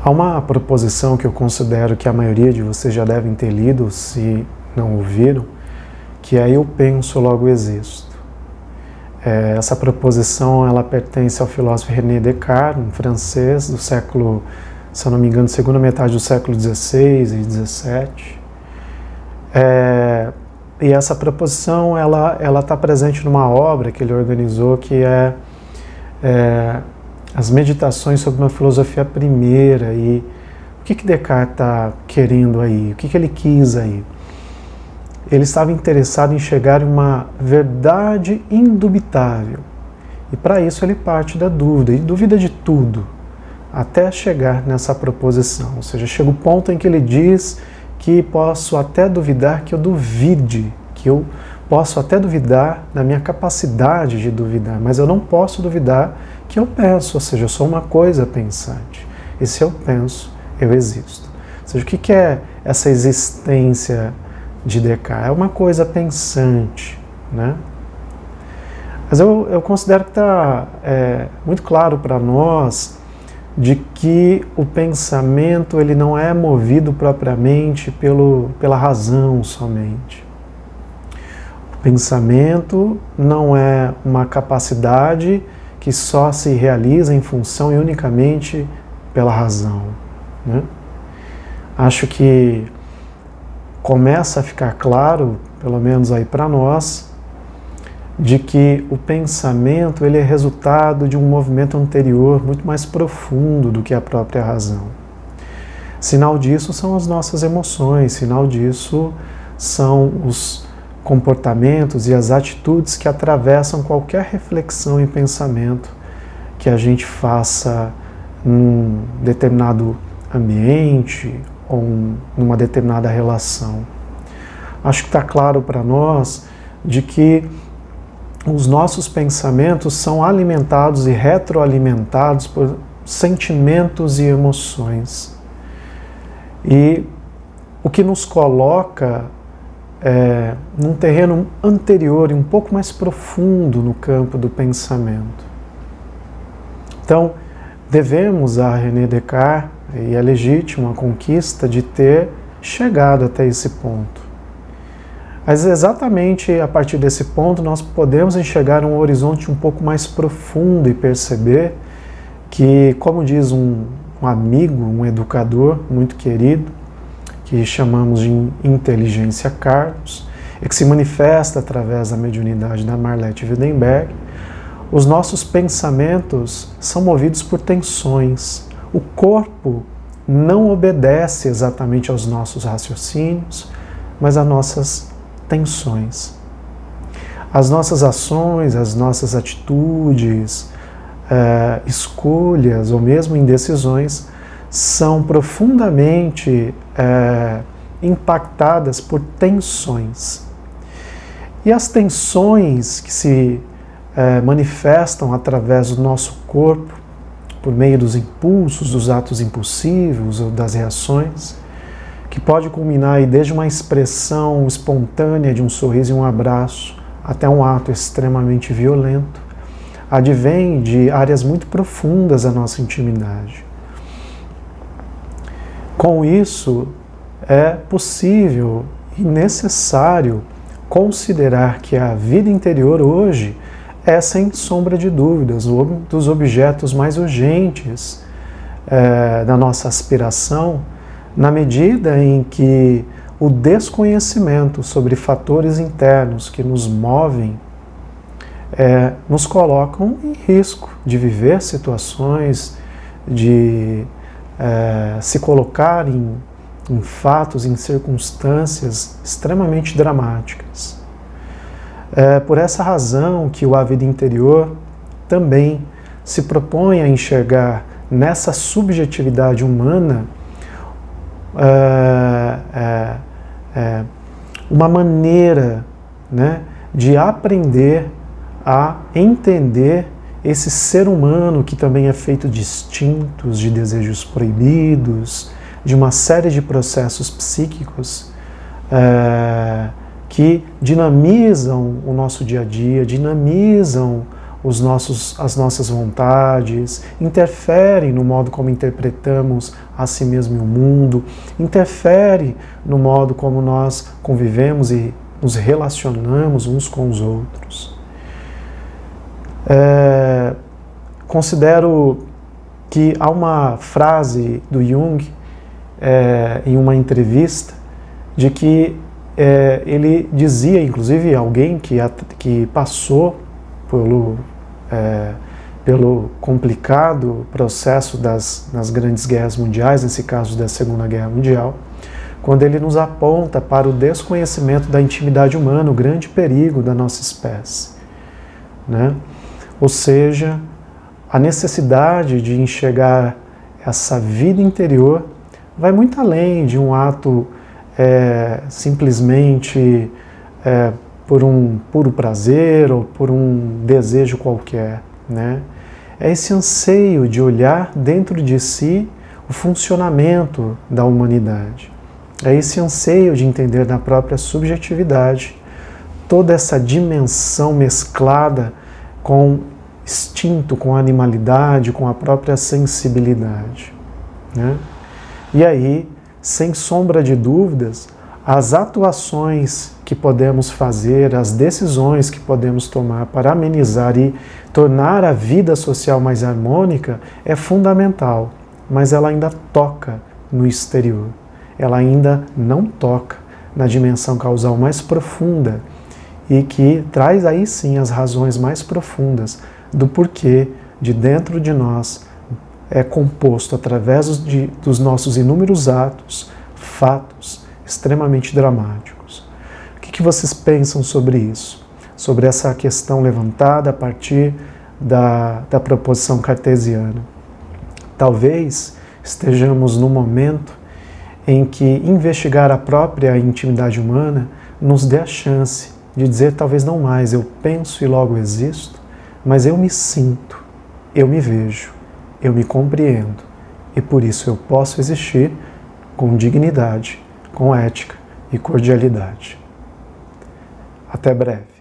Há uma proposição que eu considero que a maioria de vocês já devem ter lido, se não ouviram, que é eu penso, logo existo. Essa proposição ela pertence ao filósofo René Descartes, um francês do século, se eu não me engano, segunda metade do século XVI e XVII. E essa proposição ela está presente numa obra que ele organizou, que é as meditações sobre uma filosofia primeira. E o que Descartes está querendo aí? O que ele quis aí? Ele estava interessado em chegar a uma verdade indubitável. E para isso ele parte da dúvida, e duvida de tudo, até chegar nessa proposição. Ou seja, chega o ponto em que ele diz que posso até duvidar que eu duvide, que eu posso até duvidar da minha capacidade de duvidar, mas eu não posso duvidar que eu penso, ou seja, eu sou uma coisa pensante. E se eu penso, eu existo. Ou seja, o que é essa existência de Descartes? É uma coisa pensante, né? Mas eu considero que está muito claro para nós de que o pensamento ele não é movido propriamente pela razão somente. O pensamento não é uma capacidade que só se realiza em função e unicamente pela razão, né? Acho que começa a ficar claro, pelo menos aí para nós, de que o pensamento ele é resultado de um movimento anterior muito mais profundo do que a própria razão. Sinal disso são as nossas emoções, sinal disso são os comportamentos e as atitudes que atravessam qualquer reflexão e pensamento que a gente faça num determinado ambiente ou numa determinada relação. Acho que está claro para nós de que os nossos pensamentos são alimentados e retroalimentados por sentimentos e emoções. E o que nos coloca num terreno anterior e um pouco mais profundo no campo do pensamento. Então, devemos a René Descartes, e é legítima a conquista de ter chegado até esse ponto. Mas exatamente a partir desse ponto nós podemos enxergar um horizonte um pouco mais profundo e perceber que, como diz um amigo, um educador muito querido, que chamamos de inteligência Carlos, e que se manifesta através da mediunidade da Marlete Wildenberg, os nossos pensamentos são movidos por tensões. O corpo não obedece exatamente aos nossos raciocínios, mas às nossas tensões. As nossas ações, as nossas atitudes, escolhas ou mesmo indecisões são profundamente impactadas por tensões. E as tensões que se manifestam através do nosso corpo, por meio dos impulsos, dos atos impulsivos ou das reações, que pode culminar aí desde uma expressão espontânea de um sorriso e um abraço até um ato extremamente violento, advém de áreas muito profundas da nossa intimidade. Com isso, é possível e necessário considerar que a vida interior hoje é, sem sombra de dúvidas, um dos objetos mais urgentes da nossa aspiração, na medida em que o desconhecimento sobre fatores internos que nos movem nos colocam em risco de viver situações, de se colocar em fatos, em circunstâncias extremamente dramáticas. Por essa razão que o A Vida Interior também se propõe a enxergar nessa subjetividade humana uma maneira, né, de aprender a entender esse ser humano que também é feito de instintos, de desejos proibidos, de uma série de processos psíquicos que dinamizam o nosso dia a dia, dinamizam as nossas vontades, interfere no modo como interpretamos a si mesmo e o mundo, interfere no modo como nós convivemos e nos relacionamos uns com os outros. Considero que há uma frase do Jung em uma entrevista de que ele dizia, inclusive alguém que passou pelo complicado processo das grandes guerras mundiais, nesse caso da Segunda Guerra Mundial, quando ele nos aponta para o desconhecimento da intimidade humana, o grande perigo da nossa espécie, né? Ou seja, a necessidade de enxergar essa vida interior vai muito além de um ato simplesmente por um puro prazer ou por um desejo qualquer, né? É esse anseio de olhar dentro de si o funcionamento da humanidade. É esse anseio de entender na própria subjetividade toda essa dimensão mesclada com instinto, com animalidade, com a própria sensibilidade, né? E aí, sem sombra de dúvidas, as atuações que podemos fazer, as decisões que podemos tomar para amenizar e tornar a vida social mais harmônica é fundamental, mas ela ainda toca no exterior. Ela ainda não toca na dimensão causal mais profunda e que traz aí sim as razões mais profundas do porquê de dentro de nós é composto através dos nossos inúmeros atos, fatos extremamente dramáticos. O que vocês pensam sobre isso? Sobre essa questão levantada a partir da proposição cartesiana? Talvez estejamos no momento em que investigar a própria intimidade humana nos dê a chance de dizer talvez não mais eu penso e logo existo, mas eu me sinto, eu me vejo, eu me compreendo e por isso eu posso existir com dignidade, com ética e cordialidade. Até breve.